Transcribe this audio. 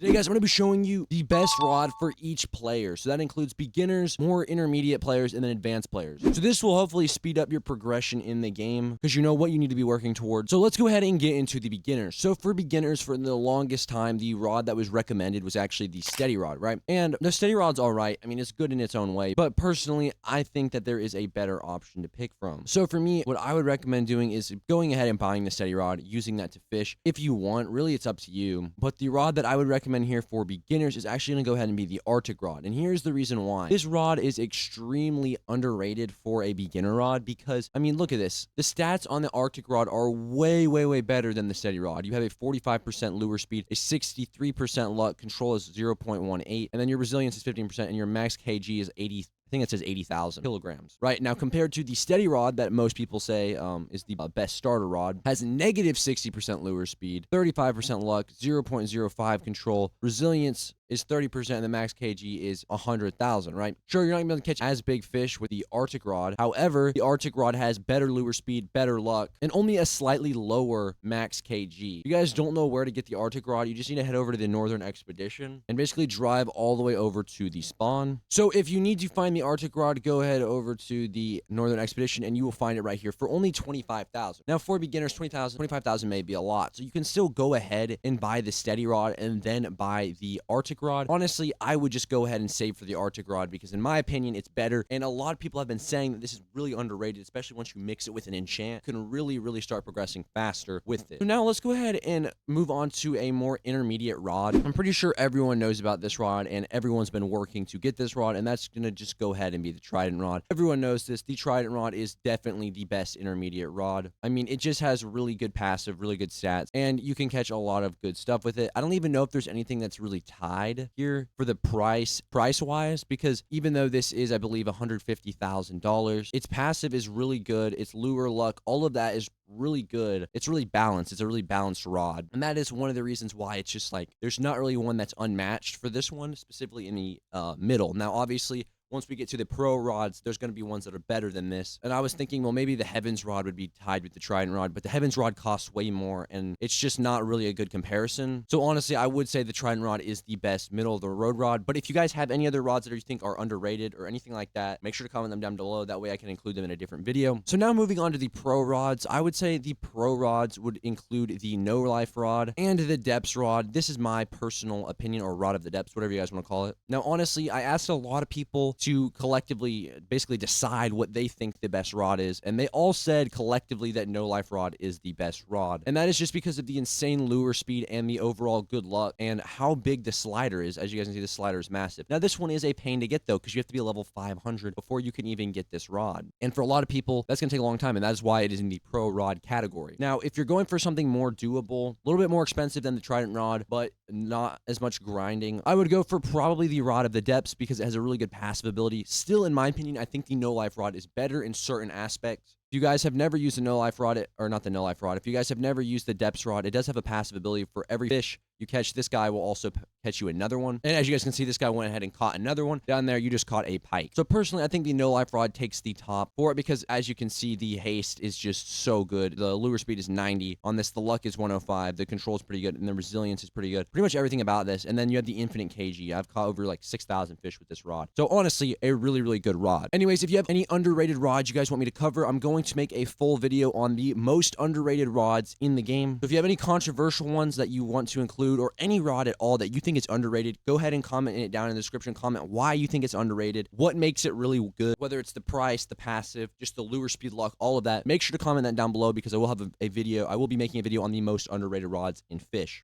Today, guys, I'm going to be showing you the best rod for each player. So that includes beginners, more intermediate players, and then advanced players. So this will hopefully speed up your progression in the game because you know what you need to be working towards. So let's go ahead and get into the beginners. So for beginners, for the longest time, the rod that was recommended was actually the steady rod, right? And the steady rod's all right. I mean, it's good in its own way. But personally, I think that there is a better option to pick from. So for me, what I would recommend doing is going ahead and buying the steady rod, using that to fish. If you want, really, it's up to you. But the rod that I would recommend here for beginners is actually going to go ahead and be the Arctic rod. And here's the reason why. This rod is extremely underrated for a beginner rod because, I mean, look at this. The stats on the Arctic rod are way, way, way better than the steady rod. You have a 45% lure speed, a 63% luck, control is 0.18, and then your resilience is 15%, and your max kg is 80. I think it says 80,000 kilograms. Right now, compared to the steady rod that most people say is the best starter rod, has negative 60% lure speed, 35% luck, 0.05 control, resilience is 30%, and the max kg is 100,000, right? Sure, you're not going to catch as big fish with the Arctic rod. However, the Arctic rod has better lure speed, better luck, and only a slightly lower max kg. If you guys don't know where to get the Arctic rod, you just need to head over to the Northern Expedition and basically drive all the way over to the spawn. So if you need to find the Arctic rod, go ahead over to the Northern Expedition and you will find it right here for only 25,000. Now for beginners, 25,000 may be a lot. So you can still go ahead and buy the steady rod and then buy the Arctic rod. Honestly, I would just go ahead and save for the Arctic rod because in my opinion, it's better. And a lot of people have been saying that this is really underrated, especially once you mix it with an enchant. You can really start progressing faster with it. So now let's go ahead and move on to a more intermediate rod. I'm pretty sure everyone knows about this rod and everyone's been working to get this rod, and that's going to just go ahead and be the Trident rod. Everyone knows this. The Trident rod is definitely the best intermediate rod. I mean, it just has really good passive, really good stats, and you can catch a lot of good stuff with it. I don't even know if there's anything that's really tied here for the price-wise, because even though this is, I believe, $150,000, its passive is really good. Its lure, luck, all of that is really good. It's really balanced. It's a really balanced rod. And that is one of the reasons why it's just like, there's not really one that's unmatched for this one, specifically in the middle. Now, obviously, once we get to the pro rods, there's going to be ones that are better than this. And I was thinking, well, maybe the Heavens rod would be tied with the Trident rod, but the Heavens rod costs way more, and it's just not really a good comparison. So honestly, I would say the Trident rod is the best middle of the road rod. But if you guys have any other rods that you think are underrated or anything like that, make sure to comment them down below. That way I can include them in a different video. So now moving on to the pro rods, I would say the pro rods would include the Nolife Rod and the Depths rod. This is my personal opinion, or rod of the depths, whatever you guys want to call it. Now, honestly, I asked a lot of people to collectively basically decide what they think the best rod is, and they all said collectively that Nolife Rod is the best rod, and that is just because of the insane lure speed and the overall good luck and how big the slider is. As you guys can see, the slider is massive. Now this one is a pain to get though, because you have to be a level 500 before you can even get this rod, and for a lot of people that's gonna take a long time, and that is why it is in the pro rod category. Now if you're going for something more doable, a little bit more expensive than the Trident rod but not as much grinding, I would go for probably the Rod of the Depths because it has a really good passive ability. Still, in my opinion, I think the Nolife Rod is better in certain aspects. If you guys have never used the Nolife Rod, or not the Nolife Rod, if you guys have never used the Depths Rod, it does have a passive ability. For every fish you catch, this guy will also catch you another one. And as you guys can see, this guy went ahead and caught another one. Down there, you just caught a pike. So personally, I think the Nolife Rod takes the top for it because as you can see, the haste is just so good. The lure speed is 90. On this, the luck is 105. The control is pretty good, and the resilience is pretty good. Pretty much everything about this. And then you have the infinite kg. I've caught over like 6,000 fish with this rod. So honestly, a really good rod. Anyways, if you have any underrated rods you guys want me to cover, I'm going to make a full video on the most underrated rods in the game. So if you have any controversial ones that you want to include, or any rod at all that you think is underrated, go ahead and comment it down in the description. Comment why you think it's underrated, what makes it really good, whether it's the price, the passive, just the lure speed, luck, all of that. Make sure to comment that down below because I will have a video. I will be making a video on the most underrated rods in fish.